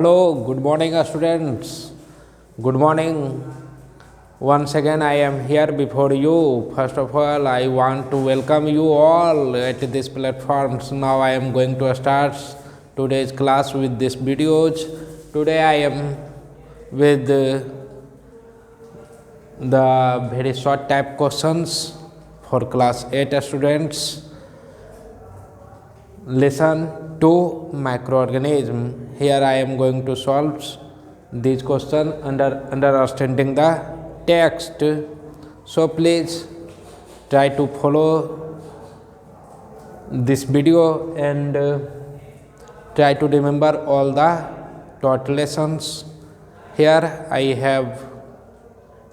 Hello, good morning, students. Good morning. Once again, I am here before you. First of all, I want to welcome you all at this platform. So now, I am going to start today's class with these videos. Today, I am with the very short type questions for class 8 students. Lesson 2 Microorganism. Here I am going to solve these questions under understanding the text. So please try to follow this video and try to remember all the taught lessons. Here I have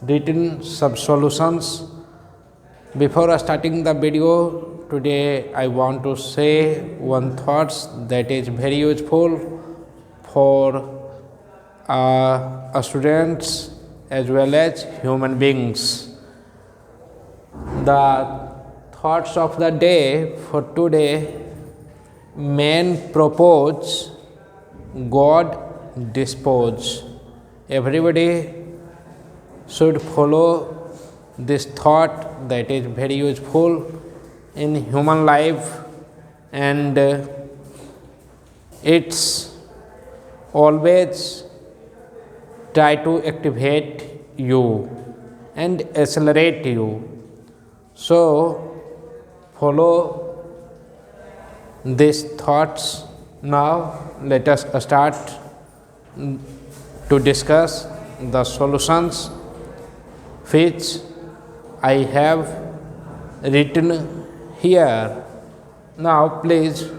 written some solutions. Before starting the video, today I want to say one thoughts that is very useful for students as well as human beings. The thoughts of the day for today: man propose, God dispose. Everybody should follow this thought that is very useful in human life, and it's always try to activate you and accelerate you. So follow these thoughts. Now let us start to discuss the solutions which I have written here. Now please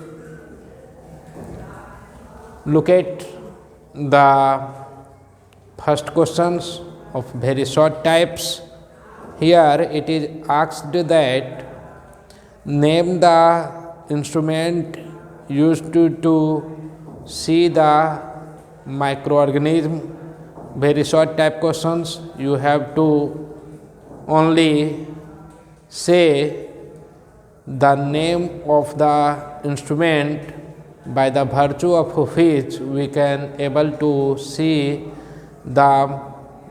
look at the first questions of very short types. Here it is asked that name the instrument used to see the microorganism. Very short type questions. You have to only say the name of the instrument by the virtue of which we can able to see the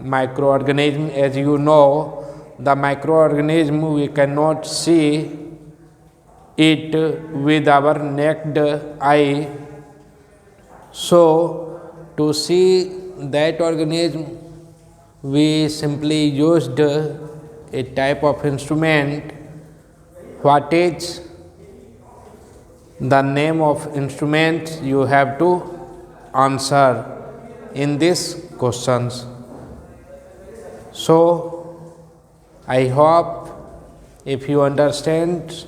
microorganism. As you know, the microorganism we cannot see it with our naked eye. So to see that organism, we simply used a type of instrument. What is the name of instrument? You have to answer in these questions. So I hope if you understand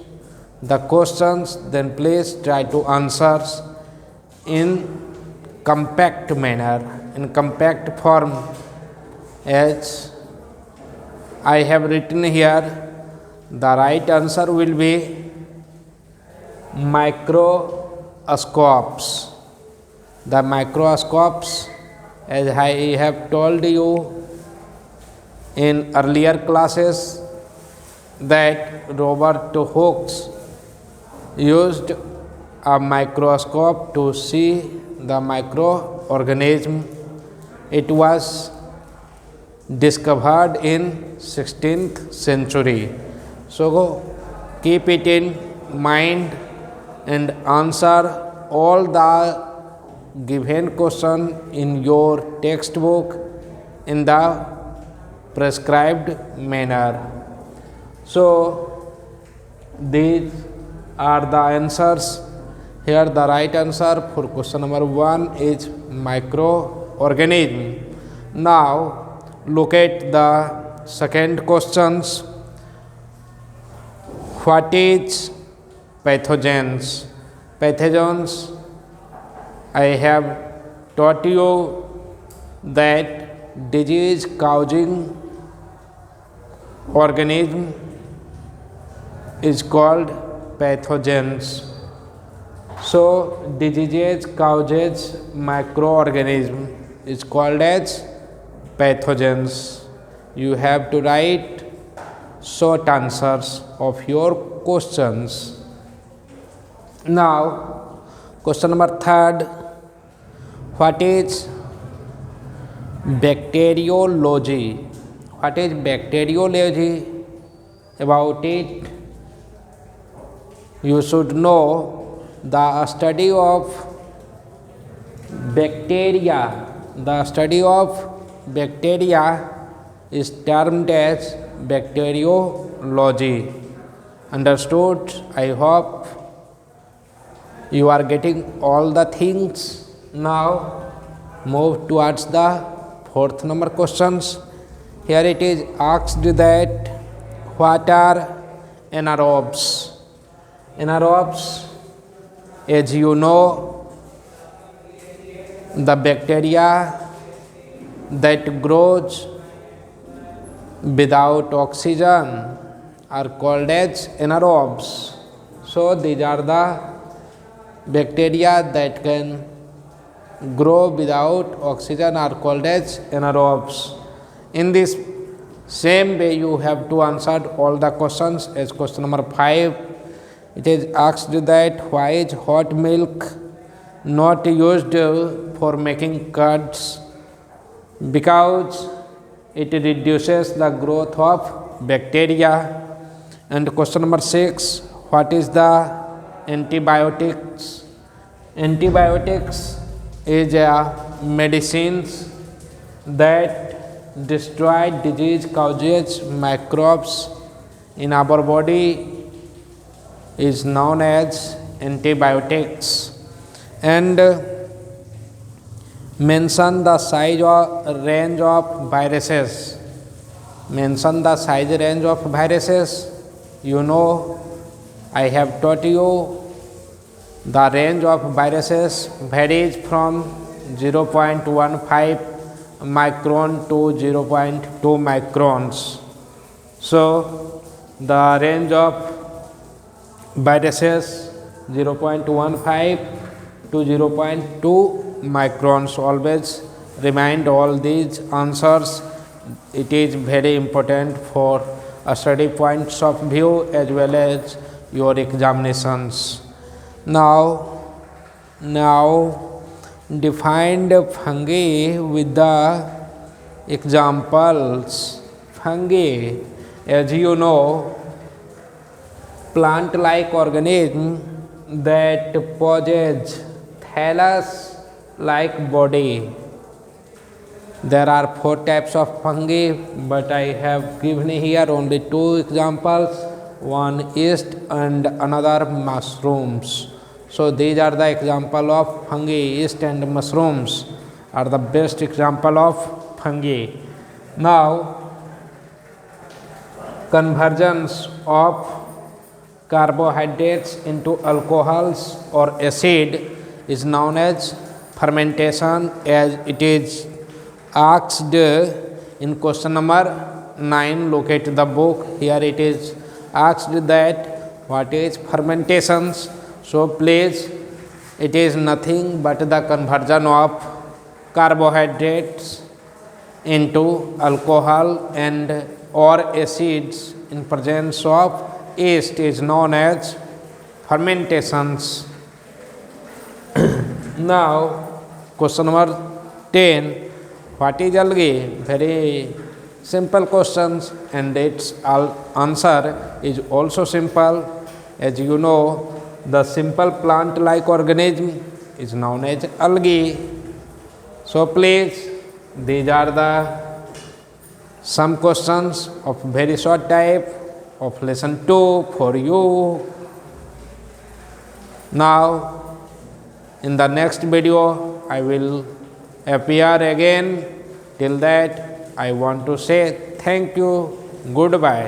the questions, then please try to answer in compact manner, in compact form, as I have written here. The right answer will be microscopes. The microscopes, as I have told you in earlier classes, that Robert Hooke used a microscope to see the microorganism. It was discovered in 16th century. So keep it in mind and answer all the given question in your textbook in the prescribed manner. So these are the answers. Here the right answer for question number 1 is microorganism. Now look at the second questions. What is pathogens? Pathogens, I have taught you that disease causing organism is called pathogens. So diseases causes microorganism is called as pathogens. You have to write short answers of your questions. Now question number 3: What is bacteriology? What is bacteriology? About it, you should know the study of bacteria. The study of bacteria is termed as bacteriology. Understood? I hope you are getting all the things. Now move towards the fourth number questions. Here it is asked that what are anaerobes? Anaerobes, as you know, the bacteria that grows without oxygen are called as anaerobes. So these are the bacteria that can grow without oxygen are called as anaerobes. In this same way you have to answer all the questions. As question number 5, it is asked that why is hot milk not used for making curds? Because it reduces the growth of bacteria. And question number 6, what is the antibiotics? Antibiotics is a medicines that destroy disease causes microbes in our body is known as antibiotics. And mention the size or range of viruses. Mention the size range of viruses. You know, I have taught you the range of viruses varies from 0.15 micron to 0.2 microns. So the range of viruses 0.15 to 0.2 microns. Always remind all these answers. It is very important for a study points of view as well as your examinations. Now define the fungi with the examples. Fungi, as you know, plant-like organism that possess thallus-like body. There are 4 types of fungi, but I have given here only 2 examples, one yeast and another mushrooms. So these are the example of fungi. Yeast and mushrooms are the best example of fungi. Now, conversions of carbohydrates into alcohols or acid is known as fermentation, as it is asked in question number 9. Look at the book. Here it is asked that what is fermentations. So please, it is nothing but the conversion of carbohydrates into alcohol and or acids in presence of yeast is known as fermentations. Now question number 10, what is algae? Very simple questions, and its answer is also simple. As you know, the simple plant-like organism is known as algae. So please, these are the some questions of very short type of lesson 2 for you. Now, in the next video, I will appear again. Till that, I want to say thank you. Goodbye.